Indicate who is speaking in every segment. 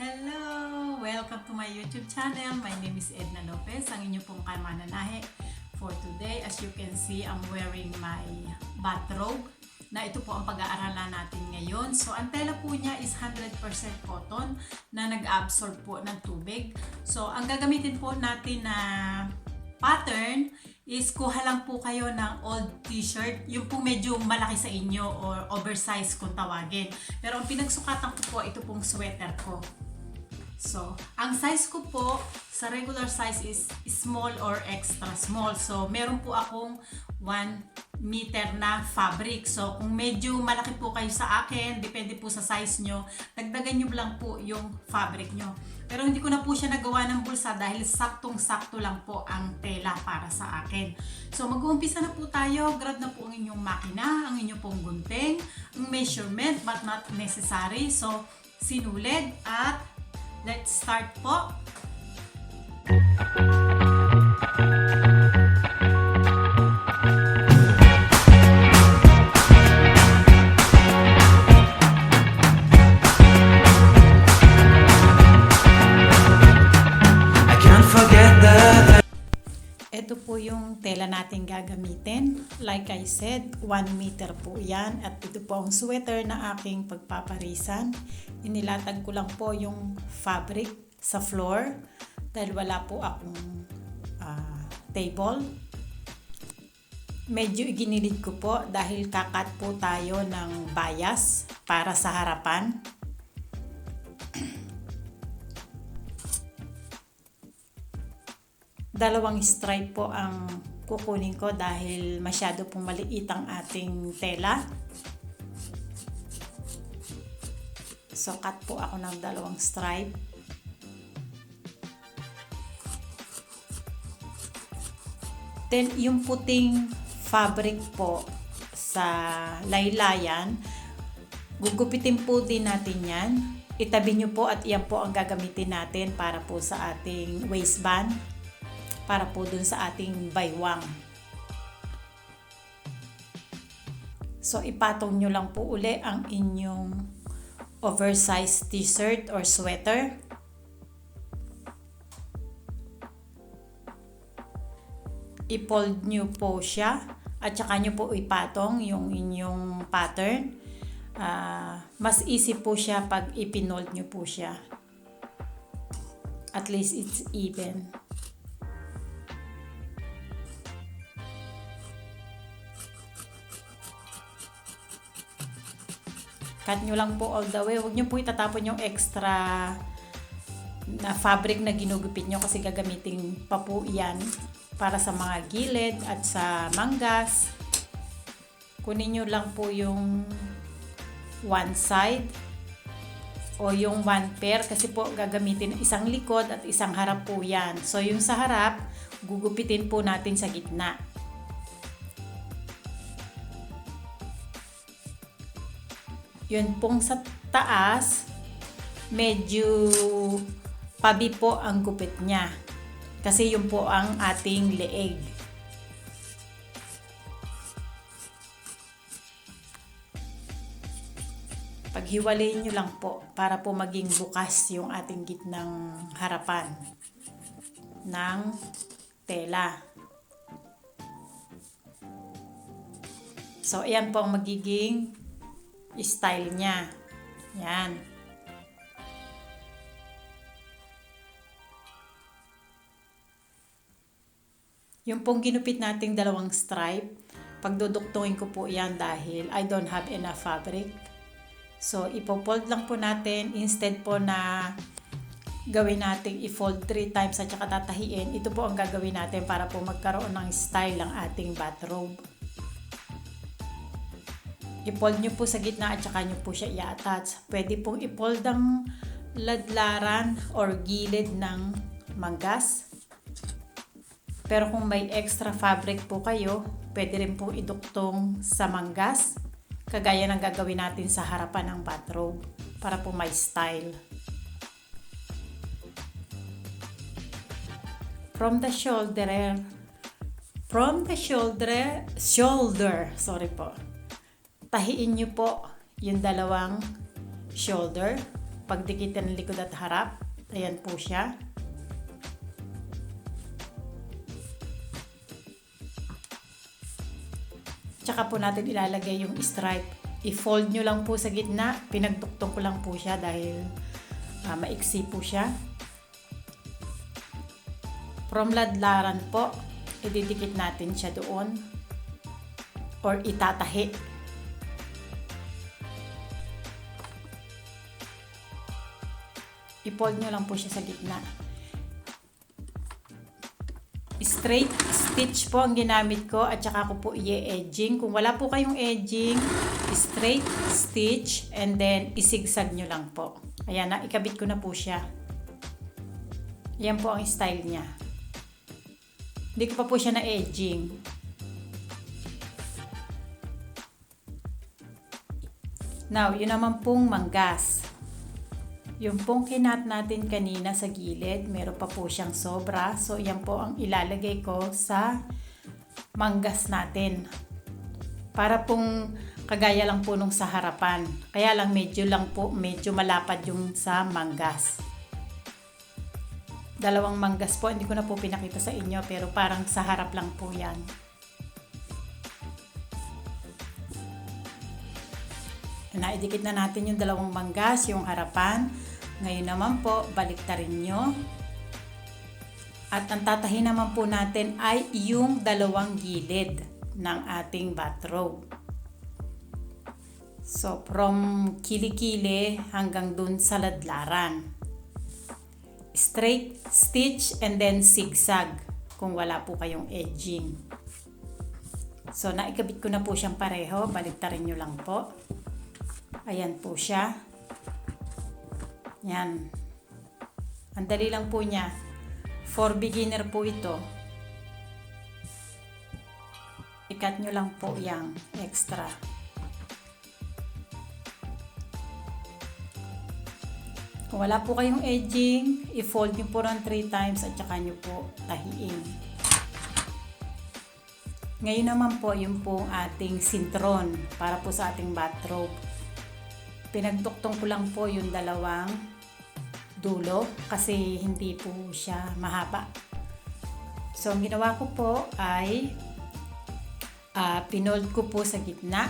Speaker 1: Hello! Welcome to my YouTube channel. My name is Edna Lopez, ang inyong pong kamananahe for today. As you can see, I'm wearing my bathrobe na ito po ang pag-aaralan natin ngayon. So, ang tela po niya is 100% cotton na nag-absorb po ng tubig. So, ang gagamitin po natin na pattern is kuha lang po kayo ng old t-shirt, yung po medyo malaki sa inyo or oversize kung tawagin. Pero ang pinagsukatan ko po, ito pong sweater ko. So, ang size ko po sa regular size is small or extra small. So, meron po akong 1 meter na fabric. So, kung medyo malaki po kayo sa akin, depende po sa size nyo, dagdagan nyo lang po yung fabric nyo. Pero hindi ko na po siya nagawa ng bulsa dahil saktong-sakto lang po ang tela para sa akin. So, mag-uumpisa na po tayo. Grab na po ang inyong makina, ang inyong pong gunting, ang measurement but not necessary. So, sinulid at let's start po. Ito po yung tela natin gagamitin. Like I said, 1 meter po yan. At ito po ang sweater na aking pagpaparisan. Inilatag ko lang po yung fabric sa floor dahil wala po akong table. Medyo iginilid ko po dahil kakat po tayo ng bias para sa harapan. Dalawang stripe po ang kukunin ko dahil masyado pong maliit ang ating tela. So, cut po ako ng dalawang stripe. Then, yung puting fabric po sa laylayan, gugupitin po din natin yan. Itabi nyo po at yan po ang gagamitin natin para po sa ating waistband, para po dun sa ating baywang. So, ipatong nyo lang po uli ang inyong oversized t-shirt or sweater. I-fold nyo po siya at saka nyo po ipatong yung inyong pattern. Mas easy po siya pag ipinold nyo po siya. At least it's even. Cut nyo lang po all the way. Huwag nyo po itatapon yung extra na fabric na ginugupit nyo kasi gagamitin pa po yan para sa mga gilid at sa manggas. Kunin nyo lang po yung one side o yung one pair kasi po gagamitin isang likod at isang harap po yan. So yung sa harap, gugupitin po natin sa gitna. Yun pong sa taas, medyo pabi po ang gupit niya. Kasi yun po ang ating leeg. Paghiwalayin nyo lang po para po maging bukas yung ating gitnang harapan ng tela. So, ayan po ang magiging style niya. Yan. Yung pong ginupit nating dalawang stripe, pagduduktungin ko po yan dahil I don't have enough fabric. So, ipo-fold lang po natin instead po na gawin nating i-fold 3 times at saka tatahiin. Ito po ang gagawin natin para po magkaroon ng style ang ating bathrobe. I-fold nyo po sa gitna at saka nyo po siya i-attach. Pwede pong i-fold ang ladlaran or gilid ng manggas. Pero kung may extra fabric po kayo, pwede rin pong iduktong sa manggas. Kagaya ng gagawin natin sa harapan ng bathrobe para po may style. From the shoulder, sorry po. Tahiin nyo po yung dalawang shoulder pagdikitan ng likod at harap. Ayan po siya. Tsaka po natin ilalagay yung stripe. I-fold nyo lang po sa gitna. Pinagduktong ko lang po siya dahil maiksi po siya. From ladlaran po, ididikit natin siya doon or itatahi. I-fold nyo lang po siya sa gitna. Straight stitch po ang ginamit ko at saka ko po i-edging. Kung wala po kayong edging, straight stitch and then isigsag nyo lang po. Ayan na, ikabit ko na po siya. Ayan po ang style niya. Hindi ko pa po siya na-edging. Now, yun naman pong manggas. Yung pong kinat natin kanina sa gilid, meron pa po siyang sobra. So, yan po ang ilalagay ko sa manggas natin. Para pong kagaya lang po nung sa harapan. Kaya lang medyo malapad yung sa manggas. Dalawang manggas po, hindi ko na po pinakita sa inyo pero parang sa harap lang po yan. Naidikit na natin yung dalawang manggas, yung harapan. Ngayon naman po, baliktarin nyo. At ang tatahin naman po natin ay yung dalawang gilid ng ating bathrobe. So, from kili-kili hanggang dun sa ladlaran. Straight stitch and then zigzag kung wala po kayong edging. So, naikabit ko na po siyang pareho. Baliktarin nyo lang po. Ayan po siya. Yan. Ang dali lang po niya. For beginner po ito. I-cut nyo lang po yung extra. Kung wala po kayong edging, i-fold nyo po ng 3 times at saka nyo po tahiin. Ngayon naman po, yung pong ating sintron para po sa ating bathrobe. Pinagduktong ko lang po yung dalawang dulo kasi hindi po siya mahaba. So, ang ginawa ko po ay pinold ko po sa gitna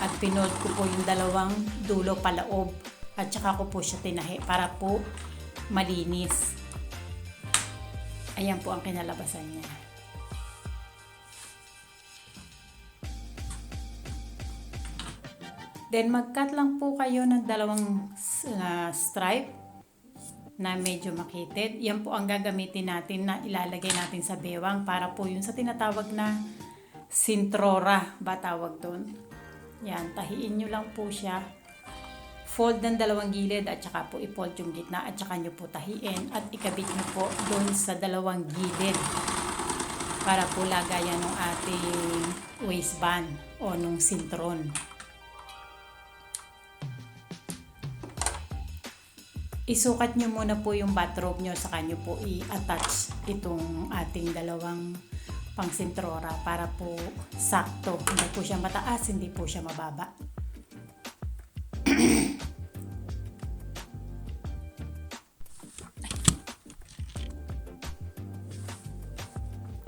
Speaker 1: at pinold ko po yung dalawang dulo paloob at saka ko po siya tinahi para po malinis. Ayan po ang kinalabasan niya. Then, mag-cut lang po kayo ng dalawang stripe na medyo makitid. Yan po ang gagamitin natin na ilalagay natin sa bewang para po yun sa tinatawag na sintrora ba tawag doon. Yan, tahiin nyo lang po siya. Fold ng dalawang gilid at saka po i-fold yung gitna at saka nyo po tahiin at ikabit nyo po doon sa dalawang gilid para po lagayan ng ating waistband o nung sintron. Isukat nyo muna po yung bathrobe nyo, saka nyo po i-attach itong ating dalawang pangsintrora para po sakto. Hindi po siya mataas, hindi po siya mababa.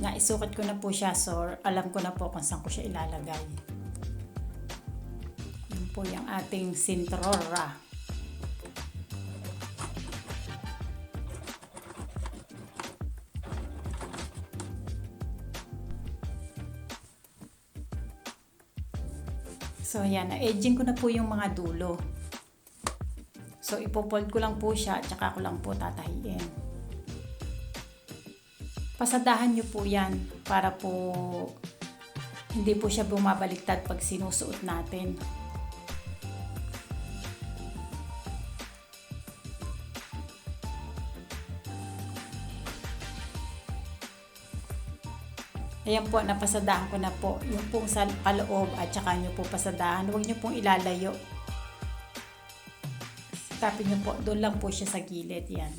Speaker 1: Naisukat ko na po siya, so alam ko na po kung saan ko siya ilalagay. Yun po yung ating sintrora. So, yan. Na-edging ko na po yung mga dulo. So, ipofold ko lang po siya at saka ko lang po tatahiin. Pasadahan nyo po yan para po hindi po siya bumabaliktad pag sinusuot natin. Ayan po, napasadahan ko na po. Yung pong sa paloob at saka nyo po pasadahan. Huwag nyo pong ilalayo. Tapin nyo po. Doon lang po siya sa gilid. Yan.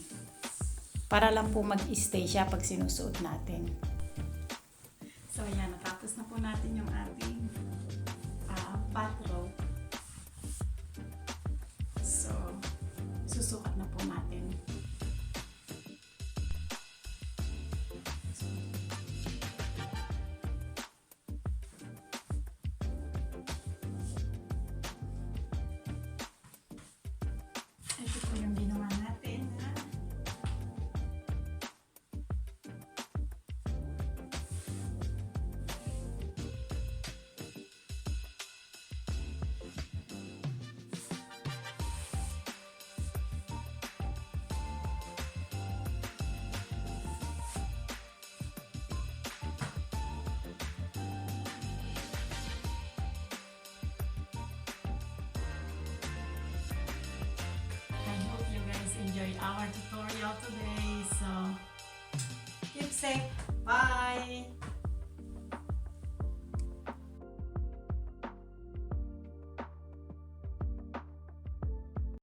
Speaker 1: Para lang po mag-stay siya pag sinusuot natin. So, ayan. Natapos na po natin yung ating bathrobe. So, susukat na po natin. Ito po yung ginawa natin. Enjoy our tutorial today. So keep safe. Bye.